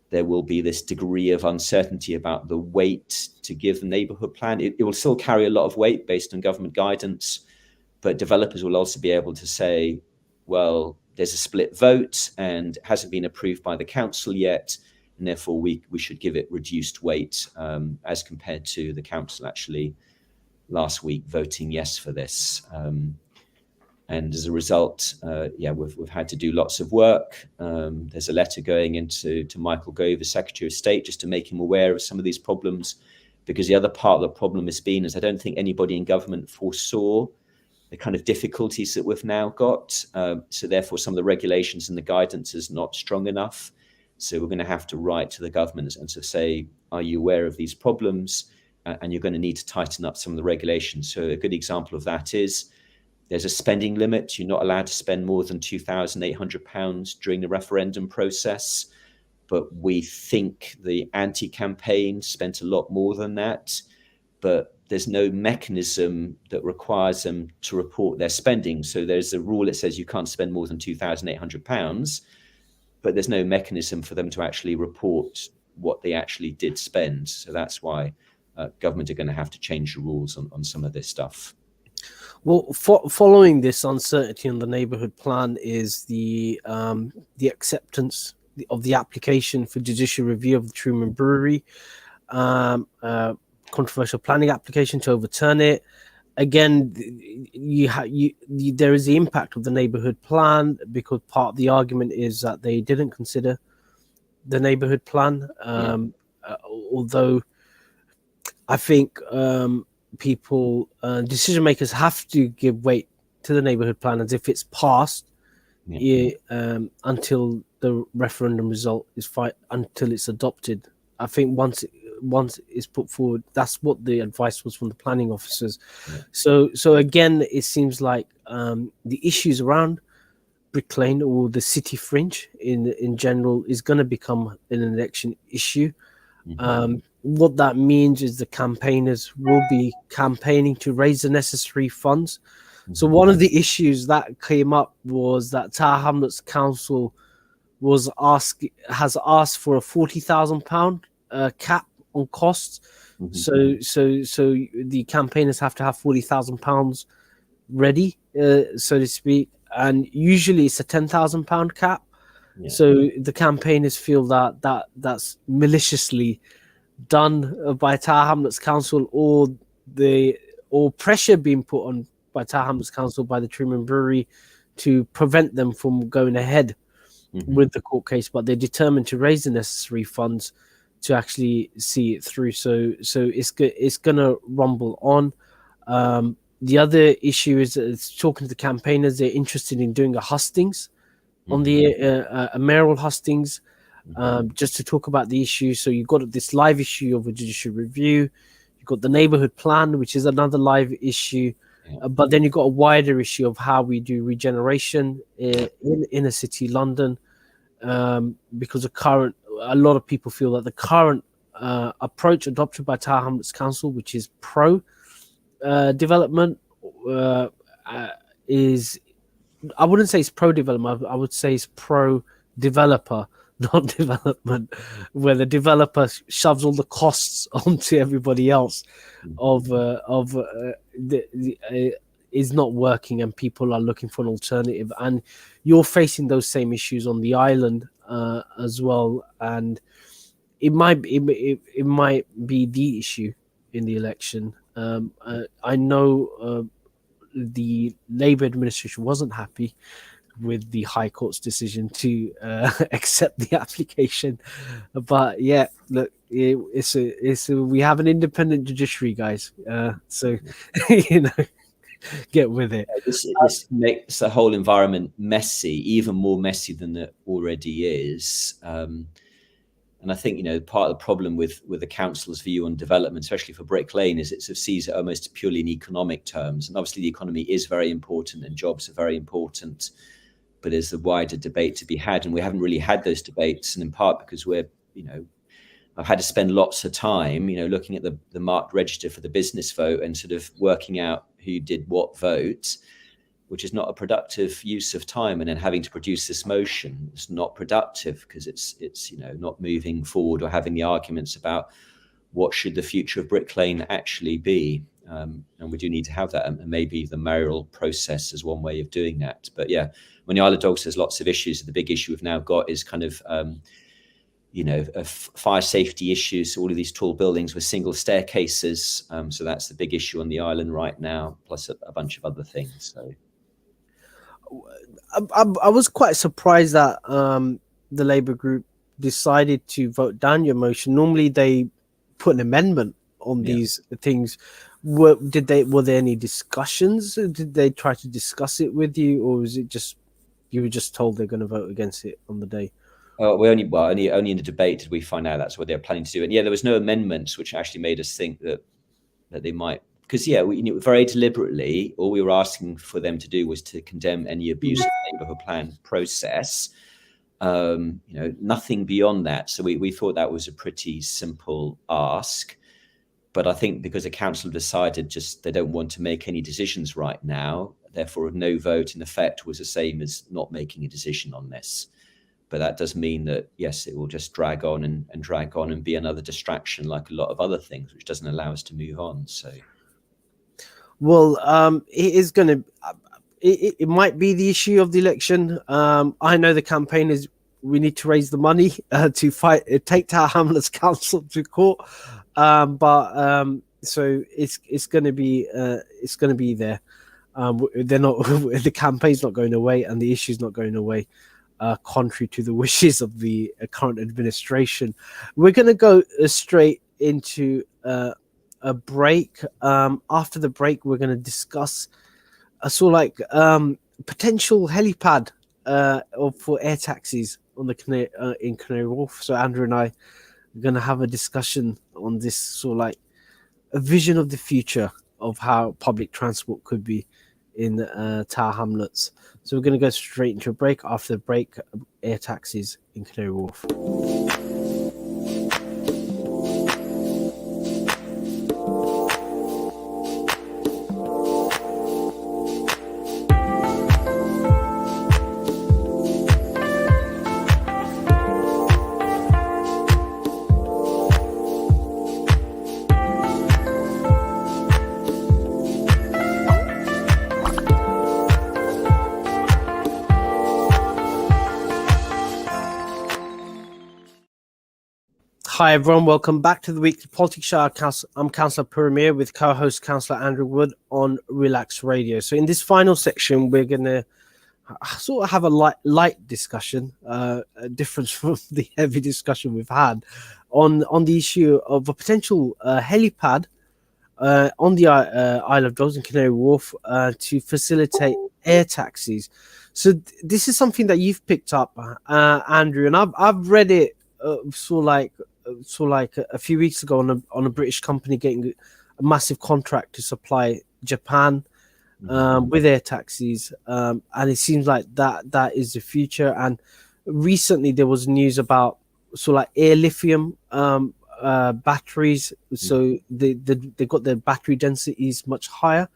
[SPEAKER 2] there will be this degree of uncertainty about the weight to give the neighbourhood plan. It will still carry a lot of weight based on government guidance, but developers will also be able to say, well, there's a split vote and it hasn't been approved by the council yet, and therefore we should give it reduced weight as compared to the council actually last week voting yes for this. And as a result, we've had to do lots of work. There's a letter going into Michael Gove, the Secretary of State, just to make him aware of some of these problems, because the other part of the problem has been is I don't think anybody in government foresaw the kind of difficulties that we've now got. So therefore, some of the regulations and the guidance is not strong enough. So we're going to have to write to the government and to say, are you aware of these problems? And you're going to need to tighten up some of the regulations. So a good example of that is there's a spending limit. You're not allowed to spend more than £2,800 during the referendum process. But we think the anti-campaign spent a lot more than that. But there's no mechanism that requires them to report their spending. So there's a rule that says you can't spend more than £2,800, but there's no mechanism for them to actually report what they actually did spend. So that's why government are going to have to change the rules on some of this stuff.
[SPEAKER 1] Well, following this uncertainty on the neighbourhood plan is the acceptance of the application for judicial review of the Truman Brewery, controversial planning application to overturn it. again, there is the impact of the neighbourhood plan, because part of the argument is that they didn't consider the neighbourhood plan. Although I think people, decision makers, have to give weight to the neighbourhood plan as if it's passed until the referendum result is until it's adopted. I think once it's put forward, that's what the advice was from the planning officers. So again, it seems like the issues around Brick Lane or the city fringe in general is going to become an election issue. What that means is the campaigners will be campaigning to raise the necessary funds. So one of the issues that came up was that Tower Hamlets Council has asked for a £40,000 cap on costs. So the campaigners have to have £40,000 ready, so to speak, and usually it's a £10,000 cap. So the campaigners feel that's maliciously done by Tower Hamlets Council, or pressure being put on by Tower Hamlets Council by the Truman Brewery to prevent them from going ahead with the court case. But they're determined to raise the necessary funds to actually see it through. So it's gonna rumble on. The other issue is talking to the campaigners. They're interested in doing a hustings on the a mayoral hustings, just to talk about the issue. So you've got this live issue of a judicial review. You've got the neighbourhood plan, which is another live issue. But then you've got a wider issue of how we do regeneration in inner city London, because a lot of people feel that the current approach adopted by Tower Hamlets Council, which is pro development, is, I wouldn't say it's pro development, I would say it's pro developer, not development, where the developer shoves all the costs onto everybody else is not working, and people are looking for an alternative. And you're facing those same issues on the island as well, and it might be the issue in the election. I know the Labour administration wasn't happy with the High Court's decision to accept the application, but yeah, look, we have an independent judiciary, guys. So get with it.
[SPEAKER 2] This makes the whole environment messy, even more messy than it already is. And I think, part of the problem with the council's view on development, especially for Brick Lane, is it sort of sees it almost purely in economic terms. And obviously the economy is very important and jobs are very important, but there's a wider debate to be had. And we haven't really had those debates, and in part because I've had to spend lots of time, looking at the marked register for the business vote and sort of working out who did what vote, which is not a productive use of time. And then having to produce this motion is not productive, because it's not moving forward or having the arguments about what should the future of Brick Lane actually be. And we do need to have that, and maybe the mayoral process is one way of doing that. But yeah, when the Isle of Dogs has lots of issues, the big issue we've now got is kind of fire safety issues. So all of these tall buildings with single staircases. So that's the big issue on the island right now, plus a bunch of other things. So
[SPEAKER 1] I was quite surprised that the Labour group decided to vote down your motion. Normally they put an amendment on these things. Were there any discussions? Did they try to discuss it with you, or was it just you were just told they're going to vote against it on the day?
[SPEAKER 2] Only in the debate did we find out that's what they're planning to do. And there was no amendments, which actually made us think that they might, because we very deliberately, all we were asking for them to do was to condemn any abuse of the neighbourhood plan process. Nothing beyond that. So we thought that was a pretty simple ask. But I think because the council decided they don't want to make any decisions right now, therefore no vote in effect was the same as not making a decision on this. But that does mean that, yes, it will just drag on and be another distraction like a lot of other things, which doesn't allow us to move on. So,
[SPEAKER 1] well, it is going to, it might be the issue of the election. I know the campaign is, we need to raise the money to take Tower Hamlets Council to court. But So it's going to be there. They're not the campaign's not going away, and the issue's not going away. Contrary to the wishes of the current administration, we're going to go straight into a break. After the break, we're going to discuss a sort of like potential helipad for air taxis on the in Canary Wharf. So Andrew and I are going to have a discussion on this sort of like a vision of the future of how public transport could be in Tower Hamlets. So we're going to go straight into a break. After the break, air taxis in Canary Wharf. Hi everyone, welcome back to the weekly politics show. I'm Councillor Puru with co-host Councillor Andrew Wood on Relax Radio. So in this final section, we're going to sort of have a light discussion, a difference from the heavy discussion we've had on the issue of a potential helipad on the Isle of Dogs in Canary Wharf to facilitate air taxis. So this is something that you've picked up, Andrew, and I've read it sort of like a few weeks ago on a British company getting a massive contract to supply Japan with air taxis, and it seems like that is the future. And recently there was news about sort of like air lithium batteries, so they got their battery densities much higher,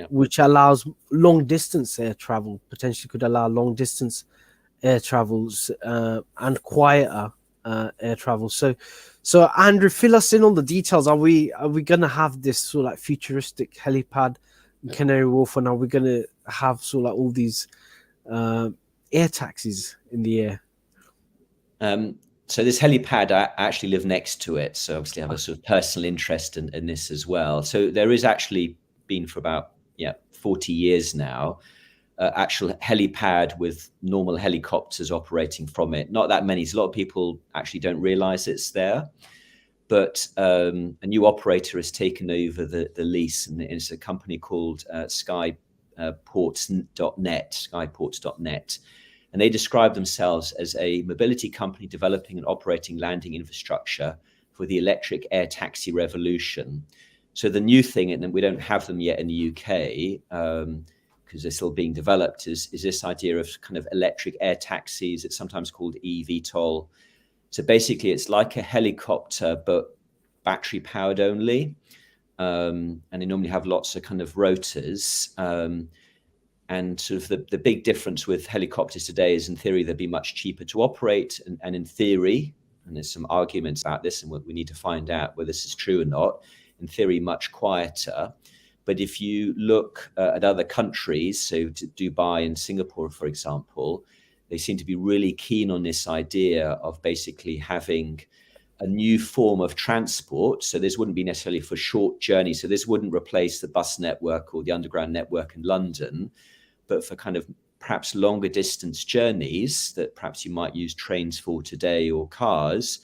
[SPEAKER 1] which allows long distance air travel, potentially could allow long distance air travels and quieter air travel. So Andrew, fill us in on the details. Are we going to have this sort of like futuristic helipad in Canary Wharf, and are we going to have sort of like all these air taxis in the air?
[SPEAKER 2] So this helipad, I actually live next to it, so obviously I have a sort of personal interest in this as well. So there is actually been for about 40 years now actual helipad with normal helicopters operating from it. Not that many. So a lot of people actually don't realize it's there. But a new operator has taken over the lease, and it's a company called skyports.net. And they describe themselves as a mobility company developing and operating landing infrastructure for the electric air taxi revolution. So the new thing, and we don't have them yet in the UK, because they're still being developed, is this idea of kind of electric air taxis. It's sometimes called eVTOL. So basically, it's like a helicopter, but battery powered only. And they normally have lots of kind of rotors. And sort of the big difference with helicopters today is, in theory, they'd be much cheaper to operate. And in theory, and there's some arguments about this, and we need to find out whether this is true or not, in theory, much quieter. But if you look at other countries, so to Dubai and Singapore, for example, they seem to be really keen on this idea of basically having a new form of transport. So this wouldn't be necessarily for short journeys. So this wouldn't replace the bus network or the underground network in London, but for kind of perhaps longer distance journeys that perhaps you might use trains for today or cars,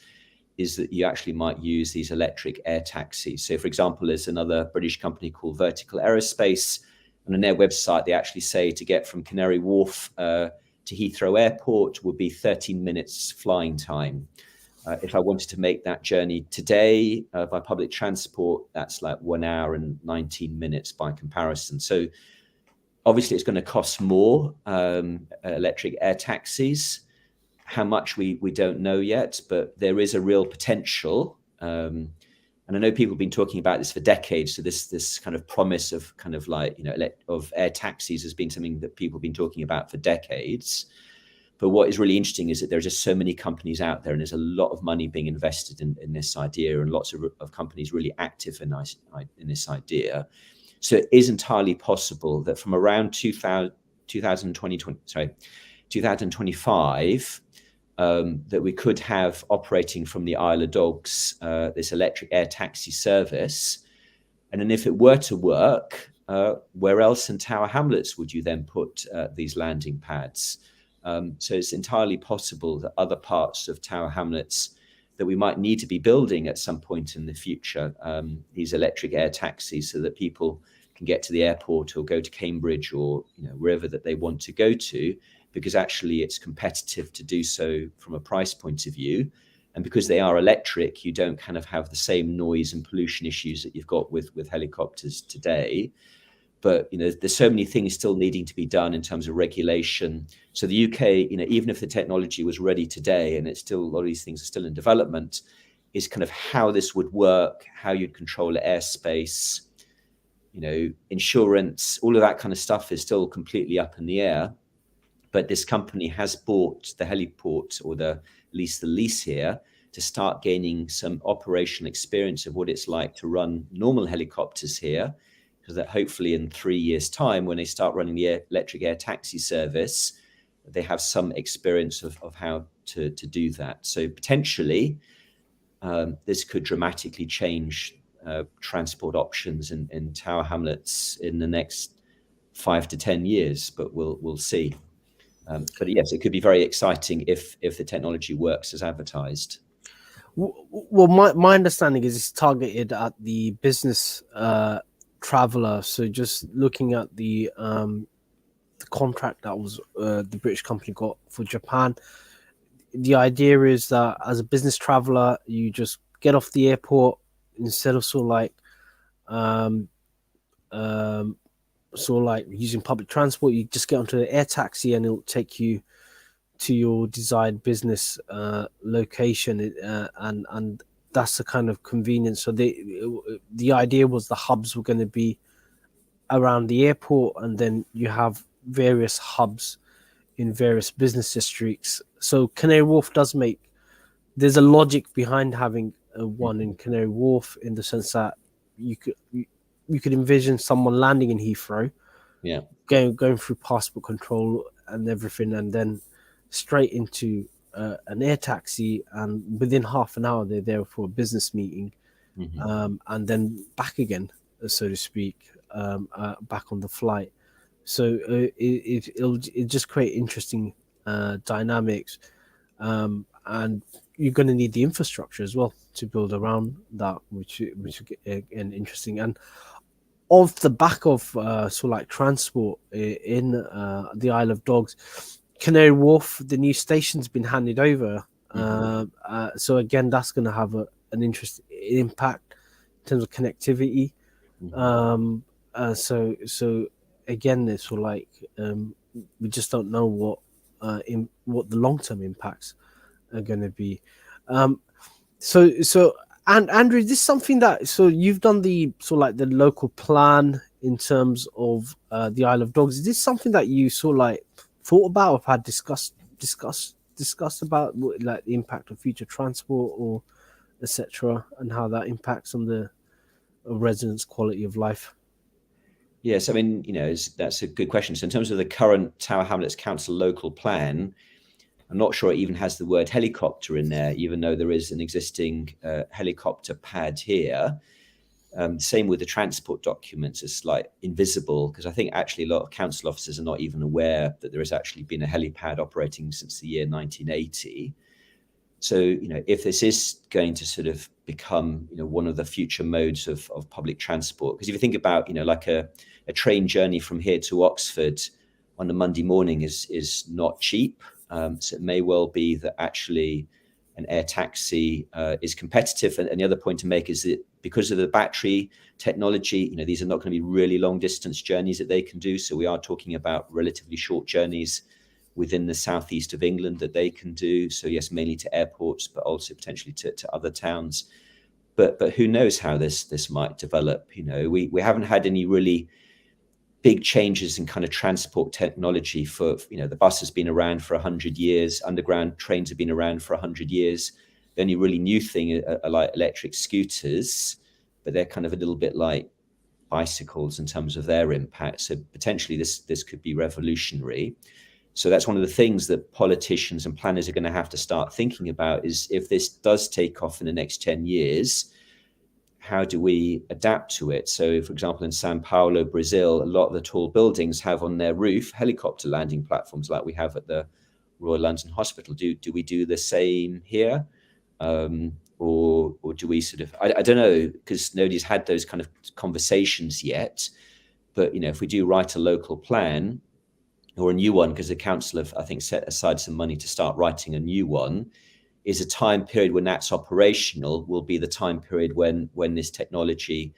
[SPEAKER 2] is that you actually might use these electric air taxis. So for example, there's another British company called Vertical Aerospace, and on their website, they actually say to get from Canary Wharf to Heathrow Airport would be 13 minutes flying time. If I wanted to make that journey today by public transport, that's like 1 hour and 19 minutes by comparison. So obviously it's going to cost more, electric air taxis. How much we don't know yet, but there is a real potential. And I know people have been talking about this for decades. So this kind of promise of kind of like, of air taxis has been something that people have been talking about for decades. But what is really interesting is that there are just so many companies out there, and there's a lot of money being invested in this idea, and lots of companies really active in this idea. So it is entirely possible that from around 2025, that we could have operating from the Isle of Dogs this electric air taxi service. And then if it were to work, where else in Tower Hamlets would you then put these landing pads? So it's entirely possible that other parts of Tower Hamlets that we might need to be building at some point in the future, these electric air taxis, so that people can get to the airport or go to Cambridge or wherever that they want to go to, because actually it's competitive to do so from a price point of view. And because they are electric, you don't kind of have the same noise and pollution issues that you've got with helicopters today. But there's so many things still needing to be done in terms of regulation. So the UK, even if the technology was ready today, and it's still, a lot of these things are still in development, is kind of how this would work, how you'd control airspace, insurance, all of that kind of stuff is still completely up in the air. But this company has bought the heliport, or at least the lease here, to start gaining some operational experience of what it's like to run normal helicopters here, because that hopefully in 3 years' time, when they start running the electric air taxi service, they have some experience of how to do that. So potentially, this could dramatically change transport options in Tower Hamlets in the next 5 to 10 years, but we'll see. But yes, it could be very exciting if the technology works as advertised.
[SPEAKER 1] Well, my understanding is it's targeted at the business traveler. So just looking at the contract that was the British company got for Japan, the idea is that as a business traveler, you just get off the airport, instead of sort of like using public transport, you just get onto the air taxi and it'll take you to your desired business location, and that's the kind of convenience. So the idea was the hubs were going to be around the airport, and then you have various hubs in various business districts. So Canary Wharf there's a logic behind having one in Canary Wharf, in the sense that you could envision someone landing in Heathrow, going through passport control and everything, and then straight into an air taxi, and within half an hour they're there for a business meeting, and then back again, so to speak, back on the flight. So it'll just create interesting dynamics, and you're going to need the infrastructure as well to build around that, which again interesting. And off the back of sort of like transport in the Isle of Dogs, Canary Wharf, the new station's been handed over. So again, that's going to have an interesting impact in terms of connectivity. So again, it's sort of like we just don't know what the long-term impacts are going to be. And Andrew, is this something that, so you've done the sort of like the local plan in terms of the Isle of Dogs? Is this something that you sort of like thought about, or had discussed about, like the impact of future transport or etc., and how that impacts on the residents' quality of life?
[SPEAKER 2] Yes, I mean, that's a good question. So in terms of the current Tower Hamlets Council local plan, I'm not sure it even has the word helicopter in there, even though there is an existing helicopter pad here. Same with the transport documents. It's like invisible, because I think actually a lot of council officers are not even aware that there has actually been a helipad operating since the year 1980. So, if this is going to sort of become, one of the future modes of public transport, because if you think about, like a train journey from here to Oxford on a Monday morning is not cheap. So it may well be that actually an air taxi is competitive. And the other point to make is that because of the battery technology, these are not going to be really long distance journeys that they can do. So we are talking about relatively short journeys within the southeast of England that they can do. So yes, mainly to airports, but also potentially to other towns. But who knows how this might develop? We haven't had any really big changes in kind of transport technology for, the bus has been around for 100 years. Underground trains have been around for 100 years. The only really new thing are like electric scooters, but they're kind of a little bit like bicycles in terms of their impact. So potentially this could be revolutionary. So that's one of the things that politicians and planners are going to have to start thinking about, is if this does take off in the next 10 years, how do we adapt to it? So, for example, in Sao Paulo, Brazil, a lot of the tall buildings have on their roof helicopter landing platforms like we have at the Royal London Hospital. Do we do the same here? Or do we sort of, I don't know, because nobody's had those kind of conversations yet. But, if we do write a local plan or a new one, because the council have, I think, set aside some money to start writing a new one, is a time period when that's operational will be the time period when this technology,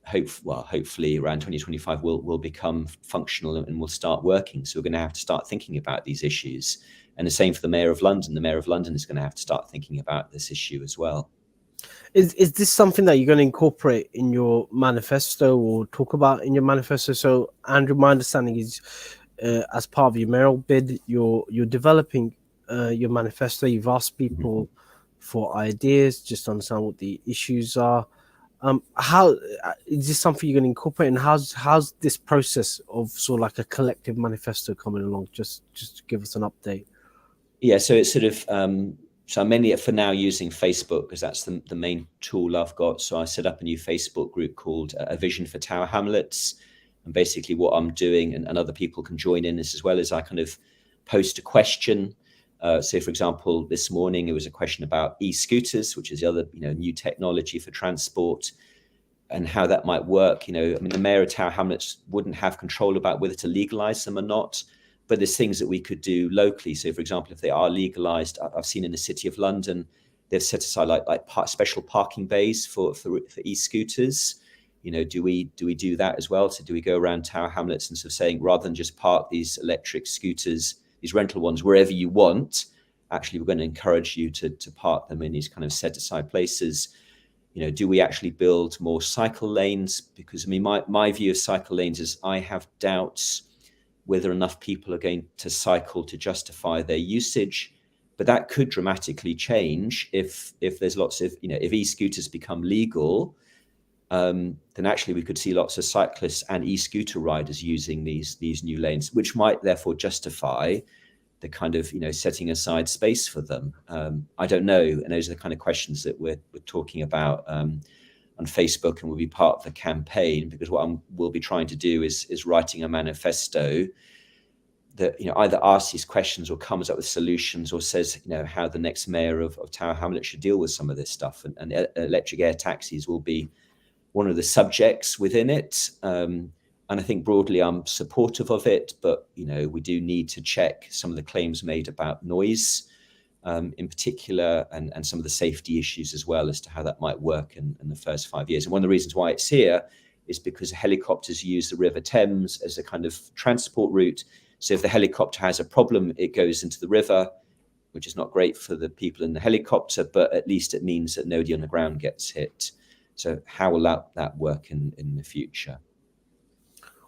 [SPEAKER 2] hopefully around 2025, will become functional and will start working. So we're going to have to start thinking about these issues. And the same for the Mayor of London. The Mayor of London is going to have to start thinking about this issue as well.
[SPEAKER 1] Is this something that you're going to incorporate in your manifesto or talk about in your manifesto? So, Andrew, my understanding is, as part of your mayoral bid, you're developing your manifesto. You've asked people for ideas, just to understand what the issues are. How is this something you're going to incorporate, and how's this process of sort of like a collective manifesto coming along? Just to give us an update.
[SPEAKER 2] Yeah, so it's sort of so I'm mainly for now using Facebook because that's the main tool I've got. So I set up a new Facebook group called A Vision for Tower Hamlets, and basically what I'm doing, and other people can join in this as well, is I kind of post a question. So, for example, this morning it was a question about e-scooters, which is the other new technology for transport, and how that might work. The mayor of Tower Hamlets wouldn't have control about whether to legalize them or not, but there's things that we could do locally. So, for example, if they are legalized, I've seen in the City of London, they've set aside like special parking bays for e-scooters. Do we do that as well? So do we go around Tower Hamlets and sort of saying, rather than just park these electric scooters, these rental ones, wherever you want, actually we're going to encourage you to park them in these kind of set aside places? Do we actually build more cycle lanes? Because my view of cycle lanes is I have doubts whether enough people are going to cycle to justify their usage. But that could dramatically change if there's lots of, if e-scooters become legal, then actually we could see lots of cyclists and e-scooter riders using these new lanes, which might therefore justify the kind of, setting aside space for them. I don't know. And those are the kind of questions that we're talking about on Facebook, and will be part of the campaign, because what we'll be trying to do is writing a manifesto that either asks these questions or comes up with solutions, or says how the next mayor of Tower Hamlets should deal with some of this stuff. And electric air taxis will be one of the subjects within it. And I think broadly I'm supportive of it, but we do need to check some of the claims made about noise in particular, and some of the safety issues as well, as to how that might work in the first 5 years. And one of the reasons why it's here is because helicopters use the River Thames as a kind of transport route. So if the helicopter has a problem, it goes into the river, which is not great for the people in the helicopter, but at least it means that nobody on the ground gets hit. So how will that work in the future?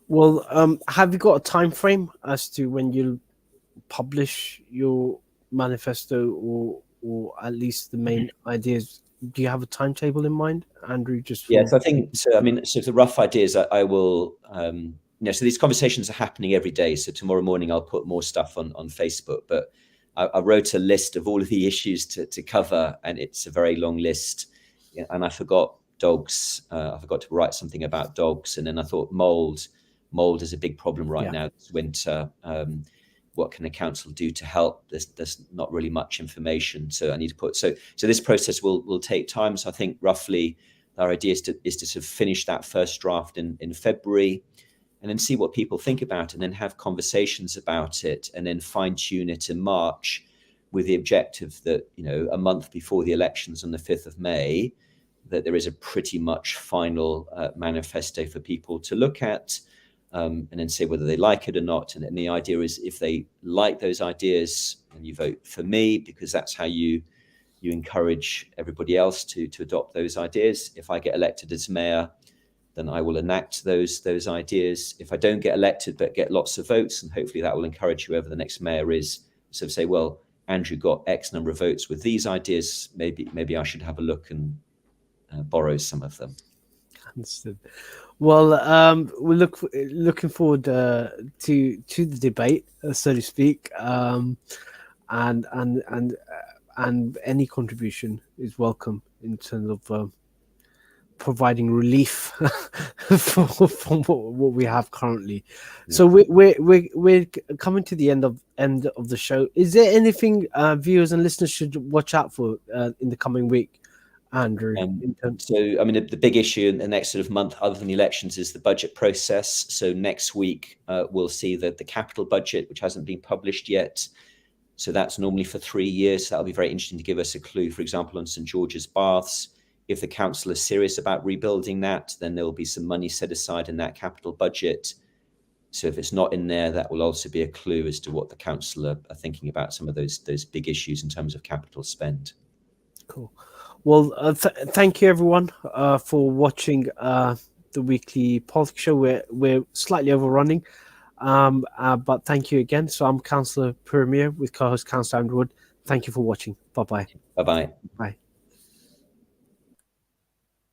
[SPEAKER 1] Well, have you got a time frame as to when you'll publish your manifesto, or at least the main ideas? Do you have a timetable in mind, Andrew?
[SPEAKER 2] Yes, I think so. So the rough idea is I will. So these conversations are happening every day. So tomorrow morning I'll put more stuff on Facebook. But I wrote a list of all of the issues to cover, and it's a very long list. And I forgot dogs. I forgot to write something about dogs, and then I thought mold is a big problem right now this winter. What can the council do to help? There's not really much information, so I need to put. So this process will take time. So I think roughly our idea is to sort of finish that first draft in February, and then see what people think about it, and then have conversations about it, and then fine tune it in March, with the objective that a month before the elections on the 5th of May, that there is a pretty much final manifesto for people to look at. And then say whether they like it or not. And then the idea is, if they like those ideas, and you vote for me, because that's how you encourage everybody else to adopt those ideas. If I get elected as mayor, then I will enact those ideas. If I don't get elected but get lots of votes, and hopefully that will encourage whoever the next mayor is, so say, well, Andrew got X number of votes with these ideas, maybe I should have a look and borrow some of them.
[SPEAKER 1] Understood. Well, we're looking forward to the debate, so to speak, and any contribution is welcome in terms of providing relief from what we have currently. So we're coming to the end of the show. Is there anything viewers and listeners should watch out for in the coming week, Andrew?
[SPEAKER 2] So, I mean, the big issue in the next sort of month, other than the elections, is the budget process. So next week, we'll see that the capital budget, which hasn't been published yet. So that's normally for 3 years. That'll be very interesting to give us a clue, for example, on St George's Baths. If the council is serious about rebuilding that, then there will be some money set aside in that capital budget. So if it's not in there, that will also be a clue as to what the council are thinking about some of those big issues in terms of capital spend.
[SPEAKER 1] Cool. Well, thank you everyone for watching the weekly politics show. We're slightly overrunning, but thank you again. So I'm Councillor Puru with co-host Councillor Andrew Wood. Thank you for watching. Bye-bye.
[SPEAKER 2] Bye-bye.
[SPEAKER 1] Bye.